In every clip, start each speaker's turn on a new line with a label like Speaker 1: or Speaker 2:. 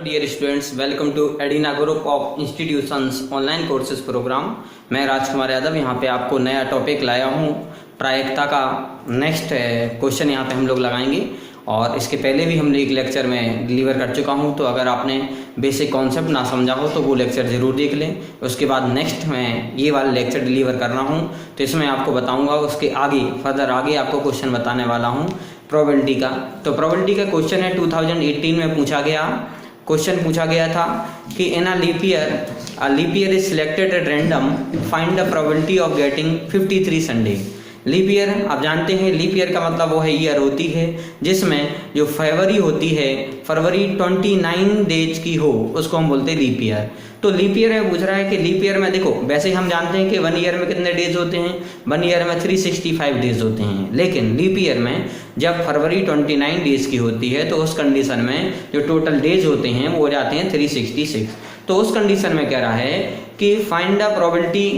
Speaker 1: dear students, welcome to Edina Group of Institutions online courses programme. मैं राजकुमार यादव यहाँ पे आपको नया टॉपिक लाया हूँ। प्रायिकता का नेक्स्ट क्वेश्चन यहाँ पे हम लोग लगाएंगे और इसके पहले भी हमने एक लेक्चर में डिलीवर कर चुका हूँ, तो अगर आपने बेसिक कॉन्सेप्ट ना समझा हो तो वो लेक्चर ज़रूर देख लें। उसके बाद नेक्स्ट मैं ये वाला लेक्चर डिलीवर कर रहा हूँ, तो इसमें आपको बताऊँगा उसके आगे फर्दर आगे आपको क्वेश्चन बताने वाला हूँ प्रोबेबिलिटी का। तो प्रोबेबिलिटी का क्वेश्चन है 2018 में क्वेश्चन पूछा गया था कि in a leap year is selected at random, find the probability of getting 53 Sunday. Leap year आप जानते हैं, लीप ईयर का मतलब वो है ईयर होती है जिसमें जो फरवरी होती है, फरवरी 29 डेज की हो, उसको हम बोलते हैं लीप ईयर। तो लीप ईयर में पूछ रहा है कि लीप ईयर में देखो, वैसे हम जानते हैं कि 1 ईयर में कितने डेज होते हैं, 1 ईयर में 365 डेज होते हैं, लेकिन लीप ईयर में जब फरवरी 29 डेज की होती है तो उस कंडीशन में जो टोटल डेज होते हैं वो हो जाते हैं 366। तो उस कंडीशन में कह रहा है कि find the probability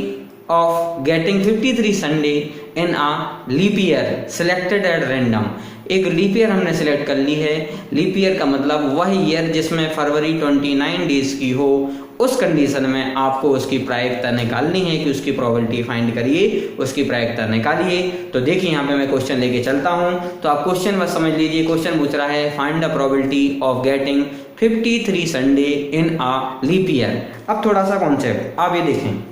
Speaker 1: of getting 53 Sunday in a leap year selected at random. एक लीप ईयर हमने सिलेक्ट कर ली है। लीप ईयर का मतलब वह ईयर जिसमें फरवरी 29 डेज की हो, उस कंडीशन में आपको उसकी प्रायिकता निकालनी है कि उसकी प्रोबेबिलिटी फाइंड करिए, उसकी प्रायिकता निकालिए। तो देखिए यहाँ पे मैं क्वेश्चन लेके चलता हूँ, तो आप क्वेश्चन बस समझ लीजिए। क्वेश्चन पूछ रहा है find the probability of getting 53 Sunday in a leap year. अब थोड़ा सा कॉन्सेप्ट आप ये देखें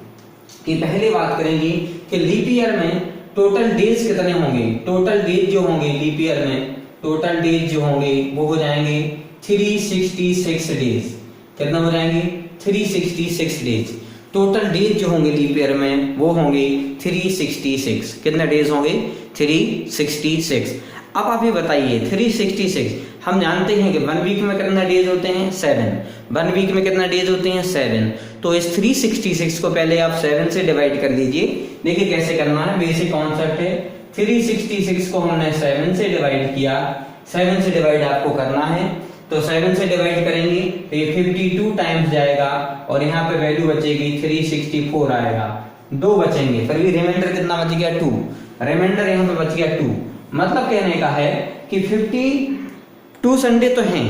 Speaker 1: कि पहले बात करेंगे कि लीप ईयर में टोटल डेज कितने होंगे। टोटल डेज जो होंगे लीप ईयर में, टोटल डेज जो होंगे वो हो जाएंगे 366 डेज। कितना हो जाएंगे? 366 डेज। टोटल डेज जो होंगे लीप ईयर में वो होंगे 366। कितने डेज होंगे? 366। अब आप ये बताइए 366, हम जानते हैं कि 1 वीक में कितना डेज होते हैं? 7। 1 वीक में कितना डेज होते हैं? 7। तो इस 366 को पहले आप 7 से डिवाइड कर दीजिए। देखिए कैसे करना है, बेसिक कॉन्सेप्ट है। 366 को हमने 7 से डिवाइड किया, 7 से डिवाइड आपको करना है, तो 7 से डिवाइड करेंगे तो ये 52 टाइम्स जाएगा और यहाँ पे वैल्यू बचेगी 364 आएगा, 2 बचेंगे, फिर भी रिमाइंडर कितना बच गया? 2। रिमाइंडर यहाँ पे बच गया 2। मतलब कहने का है कि 52 संडे तो हैं,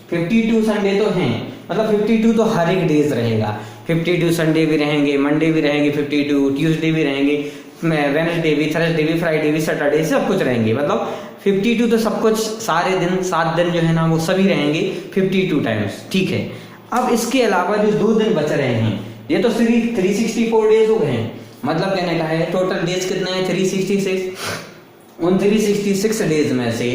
Speaker 1: 52 संडे तो हैं, मतलब 52 तो हर एक डेज रहेगा। 52 संडे भी रहेंगे, मंडे भी रहेंगे, 52 ट्यूसडे भी रहेंगे, वेडनेसडे भी, थर्सडे भी, फ्राइडे भी, सैटरडे, सब कुछ रहेंगे। मतलब 52 तो सब कुछ सारे दिन 7 दिन जो है ना वो सभी रहेंगे 52 टाइम्स। ठीक है। अब इसके अलावा जो 2 दिन बच रहे हैं, ये तो सिर्फ 364 डेज हो गए हैं। मतलब कहने का है टोटल डेज कितने हैं? 366। उन 366 डेज में से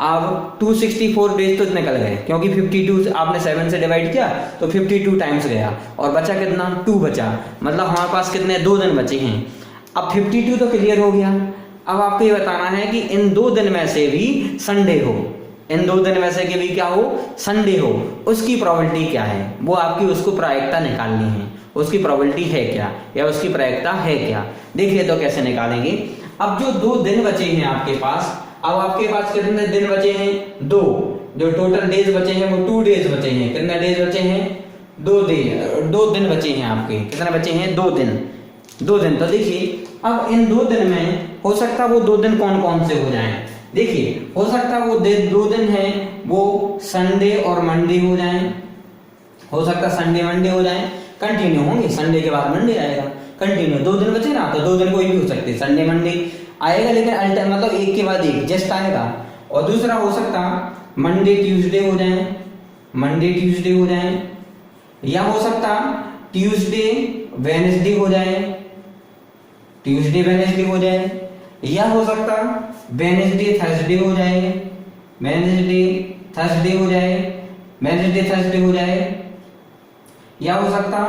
Speaker 1: अब 264 डेज तो निकल गए, क्योंकि 52 आपने 7 से डिवाइड किया तो 52 टाइम्स गया और बचा कितना? 2 बचा। मतलब हमारे पास कितने 2 दिन बचे हैं। अब 52 तो क्लियर हो गया। अब आपको ये बताना है कि इन 2 दिन में से भी संडे हो, इन 2 दिन में से के भी क्या हो? संडे हो। उसकी प्रोबेबिलिटी क्या है वो आपकी उसको प्रायिकता निकालनी है। उसकी प्रोबेबिलिटी है क्या या उसकी प्रायिकता है क्या? देखिए तो कैसे निकालेंगे। अब जो 2 दिन बचे हैं आपके पास, अब आपके पास कितने दिन बचे हैं? 2। जो टोटल डेज बचे हैं वो 2 डेज बचे हैं। कितने डेज बचे हैं? 2 दिन बचे हैं आपके। कितने बचे हैं? 2 दिन। 2 दिन। तो देखिए अब इन 2 दिन में हो सकता है वो 2 दिन कौन कौन से हो जाएं। देखिए हो सकता है वो 2 दिन है वो संडे और मंडे हो जाएं, हो सकता है संडे मंडे हो जाएं, कंटिन्यू होंगे, संडे के बाद मंडे आएगा, कंटिन्यू। 2 दिन बचे ना, तो 2 दिन कोई भी हो सकते, संडे मंडे आएगा, लेकिन अल्टर मतलब एक के बाद एक जस्ट आएगा। और दूसरा हो सकता मंडे ट्यूसडे हो जाए, मंडे ट्यूसडे हो जाए, या हो सकता ट्यूसडे वेडनेसडे हो जाए, ट्यूसडे वेडनेसडे हो जाए, या हो सकता वेडनेसडे थर्सडे हो जाए, वेडनेसडे थर्सडे हो जाए, वेडनेसडे थर्सडे हो जाए, या हो सकता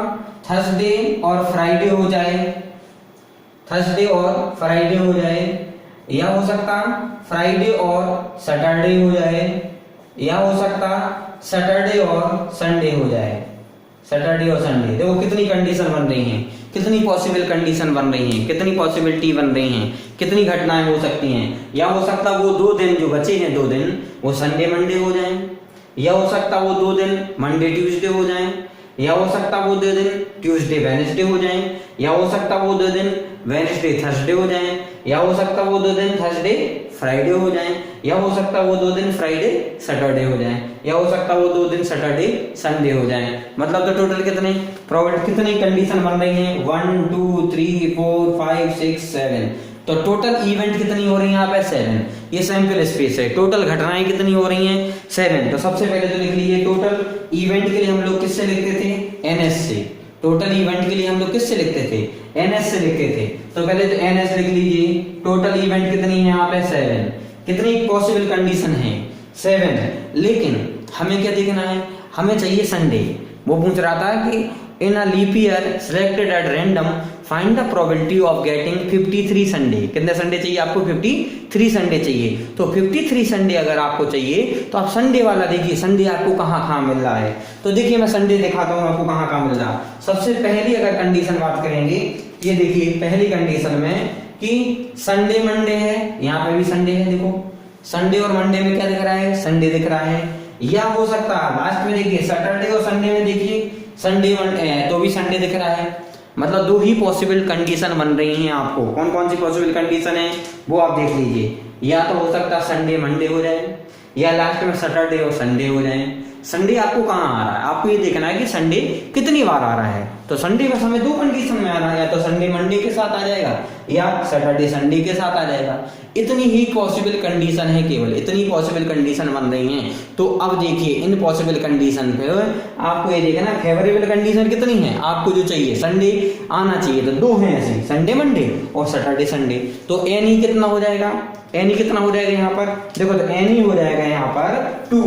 Speaker 1: थर्सडे और फ्राइडे हो जाए, थर्सडे और फ्राइडे हो जाए, या हो सकता फ्राइडे और सैटरडे हो जाए, या हो सकता सैटरडे और संडे हो जाए, सैटरडे और संडे। देखो कितनी कंडीशन बन रही हैं, कितनी पॉसिबल कंडीशन बन रही हैं, कितनी पॉसिबिलिटी बन रही हैं, कितनी घटनाएं हो सकती हैं। या हो सकता वो 2 दिन जो बचे हैं 2 दिन वो संडे मंडे हो जाएं, या हो सकता वो 2 दिन मंडे ट्यूसडे हो जाएं, या हो सकता वो 2 दिन ट्यूसडे वेडनेसडे हो जाएं, या हो सकता वो 2 दिन वेडनेसडे थर्सडे हो जाएं, या हो सकता है वो 2 दिन थर्सडे फ्राइडे हो जाए, या हो सकता है वो 2 दिन फ्राइडे सैटरडे हो जाए, या हो सकता है वो 2 दिन सैटरडे संडे हो जाए। मतलब तो टोटल कितने प्रोबेबिलिटी कितनी कंडीशन बन रही है 1 2 3 4 5 6 7। तो टोटल इवेंट कितनी हो रही है यहाँ पे 7। ये सैंपल स्पेस है, टोटल घटनाएं कितनी हो रही हैं 7। तो सबसे पहले तो लिख लीजिए टोटल इवेंट के लिए हम लोग किससे लिखते थे NS से। टोटल इवेंट के लिए हम लोग किससे लिखते थे NS से लिखते थे। तो पहले तो NS लिख लीजिए, टोटल इवेंट कितनी है यहाँ पे 7। कितनी पॉसिबल कंडीशन है 7। लेकिन हमें क्या देखना है, हमें चाहिए संडे। वो पूछ रहा था कि in a leap year selected at random find the probability of getting 53 Sunday. कितने संडे चाहिए आपको 53 संडे चाहिए। तो 53 संडे अगर आपको चाहिए तो आप संडे वाला देखिए, संडे आपको कहाँ कहाँ मिल रहा है। तो देखिए मैं संडे दिखाता हूँ आपको कहाँ कहाँ मिल रहा है। सबसे पहली अगर कंडीशन बात करेंगे, ये देखिए पहली कंडीशन में कि संडे मंडे है, यहाँ पे भी संडे है। देखो संडे और मंडे में क्या दिख रहा है संडे दिख रहा है। या हो सकता है लास्ट में देखिए सैटरडे और संडे में देखिए संडे मंडे तो भी संडे दिख रहा है। मतलब 2 ही पॉसिबल कंडीशन बन रही हैं आपको। कौन कौन सी पॉसिबल कंडीशन है वो आप देख लीजिए। या तो हो सकता है संडे मंडे हो जाए, या लास्ट में सैटरडे और संडे हो जाए। संडे आपको कहाँ आ रहा है, आपको ये देखना है कि संडे कितनी बार आ रहा है। तो संडे बस हमें 2 कंडीशन में आ रहा है, या तो संडे मंडे के साथ आ जाएगा या सैटरडे संडे के साथ आ जाएगा। इतनी ही पॉसिबल कंडीशन है, केवल इतनी पॉसिबल कंडीशन बन रही हैं। तो अब देखिए इन पॉसिबल कंडीशन पे आपको ये देखना फेवरेबल कंडीशन कितनी है आपको जो चाहिए संडे आना चाहिए। तो 2 हैं ऐसे, संडे मंडे और सैटरडे संडे। तो एन ही कितना हो जाएगा, एन ही कितना हो जाएगा यहाँ पर देखो, तो एन ही हो जाएगा यहाँ पर 2।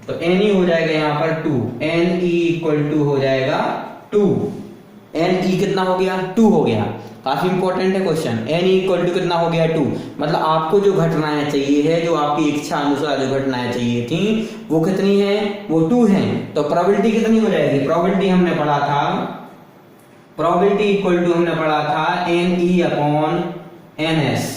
Speaker 1: तो एन ही हो जाएगा यहाँ पर 2, एन ई इक्वल टू हो जाएगा 2। एन ई कितना हो गया 2 हो गया। काफी इंपॉर्टेंट है क्वेश्चन। एन इक्वल टू कितना हो गया 2। मतलब आपको जो घटनाएं चाहिए है, जो आपकी इच्छा अनुसार जो घटनाएं चाहिए थी वो कितनी है, वो 2 है। तो प्रोबेबिलिटी कितनी हो जाएगी, प्रोबेबिलिटी हमने पढ़ा था, प्रोबेबिलिटी इक्वल टू हमने पढ़ा था N E upon N S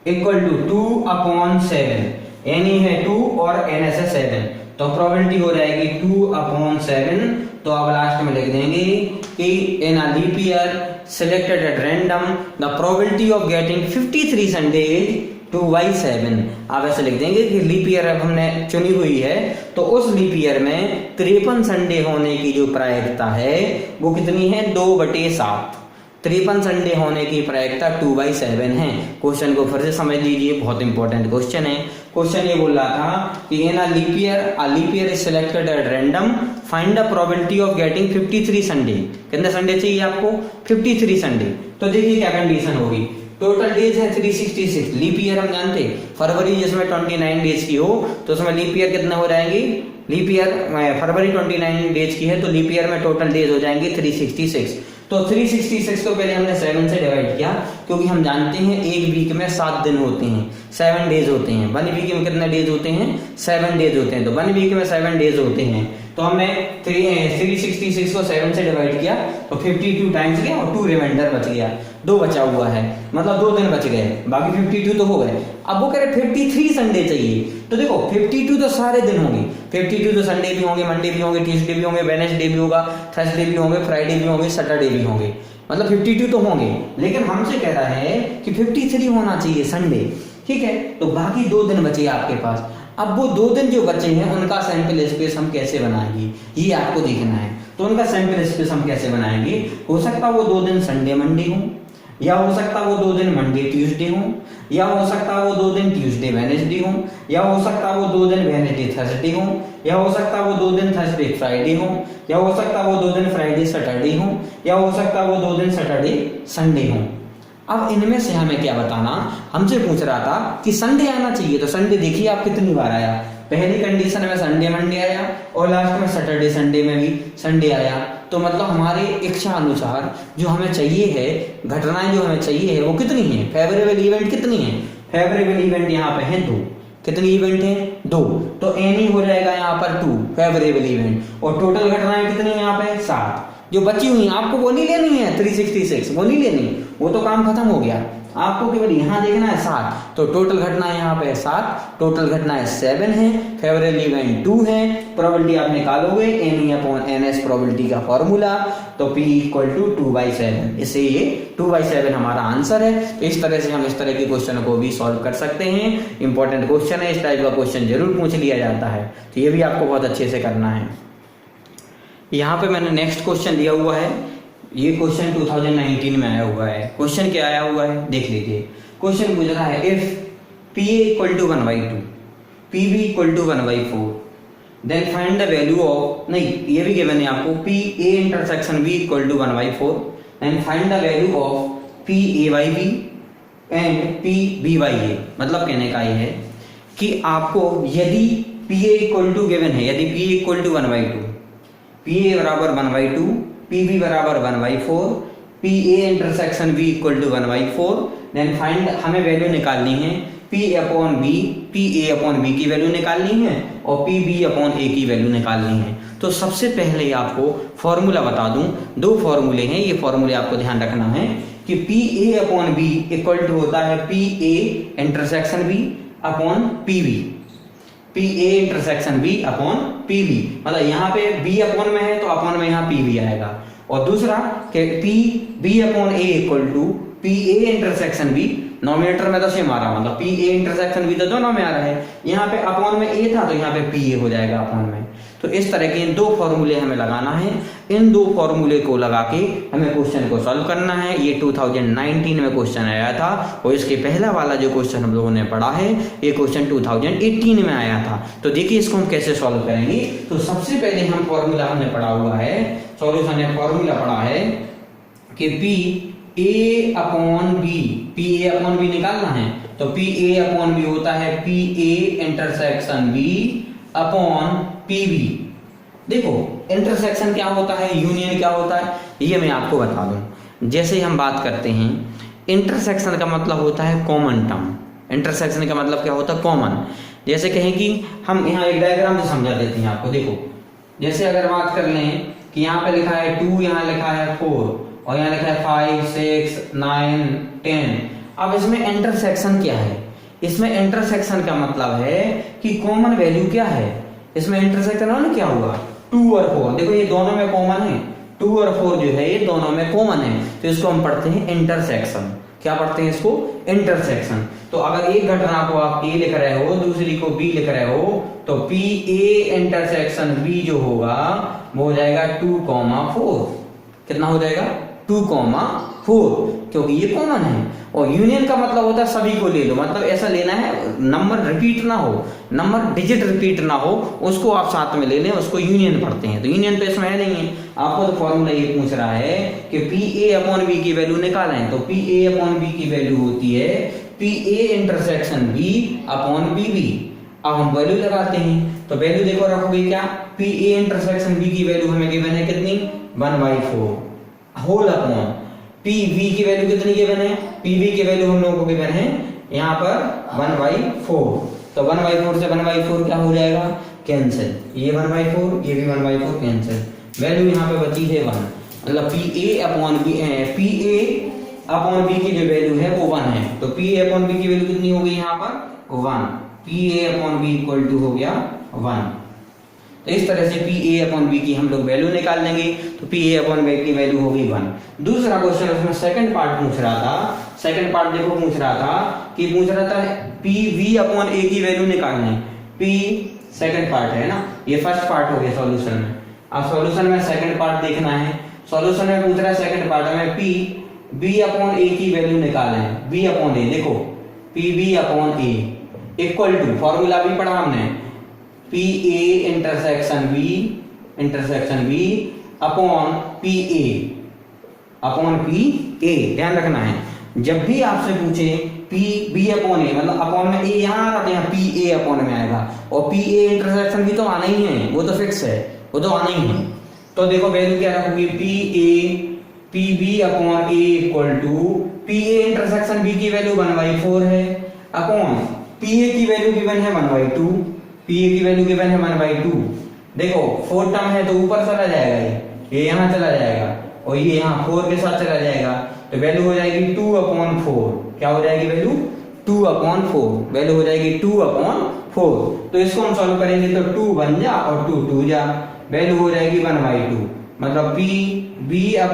Speaker 1: equal to 2 upon 7। N E है 2 और एन एस है 7। तो प्रोबेबिलिटी हो जाएगी 2 अपॉन 7। तो अब लास्ट में लिख देंगे कि in a leap year selected at random the probability of getting 53 Sunday is 2/7। आप ऐसे लिख देंगे कि लीप ईयर अब हमने चुनी हुई है, तो उस लीप ईयर में 53 संडे होने की जो प्रायिकता है वो कितनी है 2/7। 53 संडे होने की प्रायिकता 2/7 है। क्वेश्चन को फिर से समझ लीजिए, बहुत इंपॉर्टेंट क्वेश्चन है। क्वेश्चन ये बोल रहा था कि in a leap year is selected at random find the probability of getting 53 Sunday. कितने संडे चाहिए आपको 53 संडे। तो देखिए क्या कंडीशन होगी, टोटल डेज है 366। लीप ईयर हम जानते फरवरी जिसमें 29 डेज की हो तो उसमें लीप ईयर कितने हो जाएंगे, लीप ईयर फरवरी 29 डेज की है तो लीप ईयर में टोटल डेज हो जाएंगे 366। तो 366 को पहले हमने 7 से डिवाइड किया, क्योंकि हम जानते हैं एक वीक में 7 दिन होते हैं, 7 डेज होते हैं। 1 वीक में कितने डेज होते हैं 7 डेज होते हैं। तो 1 वीक में 7 डेज होते हैं। तो हमने 366 को 7 से डिवाइड किया तो 52 टाइम्स गया और 2 रिमाइंडर बच गया, 2 बचा हुआ है, मतलब 2 दिन बच गए, बाकी 52 तो हो गए। अब वो कह रहे 53 संडे चाहिए। तो देखो 52 तो सारे दिन होंगे, 52 तो संडे भी होंगे, मंडे भी होंगे, ट्यूसडे भी होंगे, वेडनेसडे भी होगा, थर्सडे भी होंगे, फ्राइडे भी होंगे, सैटरडे भी होंगे, मतलब 52 तो होंगे। लेकिन हमसे कह रहा है कि 53 होना चाहिए संडे, ठीक है। तो बाकी 2 दिन बचे आपके पास। अब वो 2 दिन जो बचे हैं उनका सैंपल स्पेस हम कैसे बनाएंगे ये आपको देखना है। तो उनका सैंपल स्पेस हम कैसे बनाएंगे, हो सकता वो 2 दिन संडे मंडे हो, या हो सकता वो 2 दिन मंडे ट्यूसडे हो, या हो सकता वो 2 दिन ट्यूसडे वेडनेसडे हो, या हो सकता वो 2 दिन वेडनेसडे थर्सडे हो, या हो सकता वो 2 दिन थर्सडे फ्राइडे हो, या हो सकता वो 2 दिन फ्राइडे सैटरडे हो, या हो सकता वो 2 दिन सैटरडे संडे हो। अब इनमें से हमें क्या बताना, हमसे पूछ रहा था कि संडे आना चाहिए। तो संडे देखिए आप कितनी बार आया, पहली कंडीशन में संडे मंडे आया और लास्ट में सैटरडे संडे में भी संडे आया। तो मतलब हमारे इच्छा अनुसार जो हमें चाहिए है, घटनाएं जो हमें चाहिए है वो कितनी है, फेवरेबल इवेंट कितनी है, फेवरेबल इवेंट यहाँ पे है 2। कितनी इवेंट है 2। तो एन ही हो जाएगा यहाँ पर 2 फेवरेबल इवेंट, और टोटल घटनाएं कितनी है यहाँ पे 7। जो बची हुई आपको वो नहीं लेनी है 366, वो नहीं लेनी, वो तो काम खत्म हो गया। आपको केवल यहाँ देखना है 7, तो टोटल घटना यहाँ पे 7, टोटल घटना है 7 है, फेवरेबल इवेंट 2 है, प्रोबेबिलिटी आप निकालोगे NE/NS प्रोबेबिलिटी का फॉर्मूला, तो P = 2/7, इससे ये 2/7 हमारा आंसर है। तो इस तरह से हम इस तरह के क्वेश्चन को भी सॉल्व कर सकते हैं। इंपॉर्टेंट क्वेश्चन है, इस टाइप का क्वेश्चन जरूर पूछ लिया जाता है, तो ये भी आपको बहुत अच्छे से करना है। यहाँ पे मैंने नेक्स्ट क्वेश्चन दिया हुआ है, ये क्वेश्चन 2019 में आया हुआ है। क्वेश्चन क्या आया हुआ है देख लीजिए। क्वेश्चन पूछ रहा है if PA = 1/2, PB = 1/4, then find the value of, नहीं ये भी गिवन है आपको, PA∩B = 1/4, then find the value of PA/B and PB/A। मतलब कहने का ये है कि आपको यदि PA गिवन है, यदि PA = 1/2, PA = 1/2, PB = 1/4, PA∩B = 1/4, then find, हमें वैल्यू निकालनी है P/B, PA/B की वैल्यू निकालनी है और PB/A की वैल्यू निकालनी है। तो सबसे पहले आपको फॉर्मूला बता दूं, 2 फॉर्मूले हैं, ये फॉर्मूले आपको ध्यान रखना है कि PA/B इक्वल टू होता है PA∩B upon PB, PA∩B upon PB, मतलब यहाँ पे B अपॉन में है तो अपॉन में यहाँ PB आएगा। और दूसरा कि PB/A equal to PA∩B, nominator में तो सेम आ रहा, मतलब PA∩B तो दोनों में आ रहा है, यहाँ पे अपॉन में A था तो यहाँ पे PA हो जाएगा अपॉन में। तो इस तरह के इन 2 फॉर्मूले हमें लगाना है, इन 2 फॉर्मूले को लगा के हमें क्वेश्चन को सॉल्व करना है। ये 2019 में क्वेश्चन आया था और इसके पहला वाला जो क्वेश्चन हम लोगों ने पढ़ा है ये क्वेश्चन 2018 में आया था। तो देखिए इसको हम कैसे सॉल्व करेंगे। तो सबसे पहले हम फॉर्मूला हमने पढ़ा हुआ है, सॉल्यूशन ने फॉर्मूला पढ़ा है कि PA/B निकालना है, तो PA/B होता है PA∩B अपॉन PB। देखो इंटरसेक्शन क्या होता है, यूनियन क्या होता है, ये मैं आपको बता दूं। जैसे हम बात करते हैं, इंटरसेक्शन का मतलब होता है कॉमन टर्म। इंटरसेक्शन का मतलब क्या होता है, कॉमन। जैसे कहें कि हम यहाँ एक डायग्राम से समझा देते हैं आपको। देखो जैसे अगर बात कर लें कि यहाँ पे लिखा है 2, यहाँ लिखा है 4 और यहाँ लिखा है 5, 6, 9, 10। अब इसमें इंटरसेक्शन क्या है, इसमें इंटरसेक्शन का मतलब है कि कॉमन वैल्यू क्या है। इसमें इंटरसेक्शन है ना, क्या हुआ 2 और 4, देखो ये दोनों में कॉमन है, 2 और 4 जो है ये दोनों में कॉमन है, तो इसको हम पढ़ते हैं इंटरसेक्शन। क्या पढ़ते हैं इसको, इंटरसेक्शन। तो अगर एक घटना को आप A लिख रहे हो, दूसरी को B लिख रहे हो, तो PA∩B जो होगा वो हो जाएगा 2,4। कितना हो जाएगा, 2,4, क्योंकि ये कॉमन है। और यूनियन का मतलब होता है सभी को ले लो, मतलब ऐसा लेना है नंबर रिपीट ना हो, नंबर डिजिट रिपीट ना हो, उसको आप साथ में ले लें, उसको यूनियन पढ़ते हैं। तो यूनियन तो इसमें है नहीं है, आपको तो फॉर्मूला ये पूछ रहा है कि PA/B की वैल्यू निकालें, तो PA/B की वैल्यू होती है PA∩B अपॉन PB। अब हम वैल्यू लगाते हैं, तो वैल्यू देखो रखोगे क्या, PA∩B की वैल्यू हमें गिवन है कितनी, 1/4 होल अपॉन PB की वैल्यू कितनी गिवन है, PB की वैल्यू हम लोगों को गिवन है यहाँ पर 1/4। तो 1/4 से 1/4 क्या हो जाएगा, कैंसिल, ये 1/4 ये भी 1/4 कैंसिल, वैल्यू यहाँ पे बची है 1। मतलब PA/B की जो वैल्यू है वो 1 है, तो PA/B की वैल्यू कितनी हो गई यहाँ पर 1, PA/B इक्वल टू हो गया 1। तो इस तरह से PA/B की हम लोग वैल्यू निकाल लेंगे, तो PA/B की वैल्यू होगी 1। दूसरा क्वेश्चन उसमें सेकंड पार्ट पूछ रहा था, सेकंड पार्ट देखो पूछ रहा था PB/A की वैल्यू निकालनी। P सेकंड पार्ट है ना, ये फर्स्ट पार्ट हो गया सॉल्यूशन में। अब सॉल्यूशन में सेकंड पार्ट देखना है, सॉल्यूशन में पूछ रहा है सेकंड पार्ट में PB/A की वैल्यू निकालें। B/A देखो PB/A इक्वल टू, फॉर्मूला भी पढ़ा हमने, PA∩B अपॉन PA। ध्यान रखना है, जब भी आपसे पूछे PB/A, मतलब अपॉन में A यहाँ आ रहा था, यहाँ PA/A में आएगा, और PA∩B भी तो आना ही है, वो तो फिक्स है, वो तो आना ही है। तो देखो वैल्यू क्या रखोगे, PB/A इक्वल टू PA∩B की वैल्यू 1/4 है अपॉन PA की वैल्यू गिवन है 1/2, PA की वैल्यू गिवन है 1/2। देखो 4 टर्म है तो ऊपर चला जाएगा ये, ये यहाँ चला जाएगा और ये यहाँ 4 के साथ चला जाएगा, तो वैल्यू हो जाएगी 2/4। क्या हो जाएगी वैल्यू? 2/4। वैल्यू हो जाएगी 2/4। तो इसको हम सॉल्व करेंगे तो 2 बन जा और 2 2 जा, वैल्यू हो जाएगी 1/2। मतलब PB/A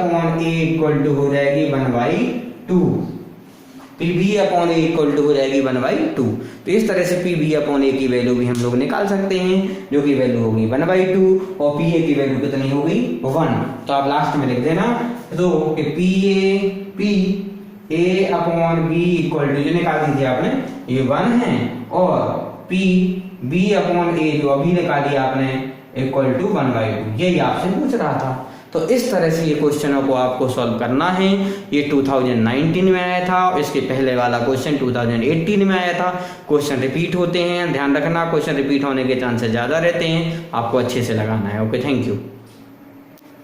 Speaker 1: इक्वल टू हो जाएगी 1/2। PB/A इक्वल टू हो जाएगी 1/2। तो इस तरह से PB/A की वैल्यू भी हम लोग निकाल सकते हैं, जो कि वैल्यू होगी 1/2 और PA की वैल्यू कितनी होगी? 1। तो आप लास्ट में लिख देना तो PA/B इक्वल टू जो निकाल दी थी आपने ये 1 है, और PB/A जो अभी निकाली आपने इक्वल टू 1/2। यही आपसे पूछ रहा था। तो इस तरह से ये क्वेश्चनों को आपको सॉल्व करना है। ये 2019 में आया था, इसके पहले वाला क्वेश्चन 2018 में आया था। क्वेश्चन रिपीट होते हैं, ध्यान रखना क्वेश्चन रिपीट होने के चांसेस ज़्यादा रहते हैं, आपको अच्छे से लगाना है। Okay, thank you.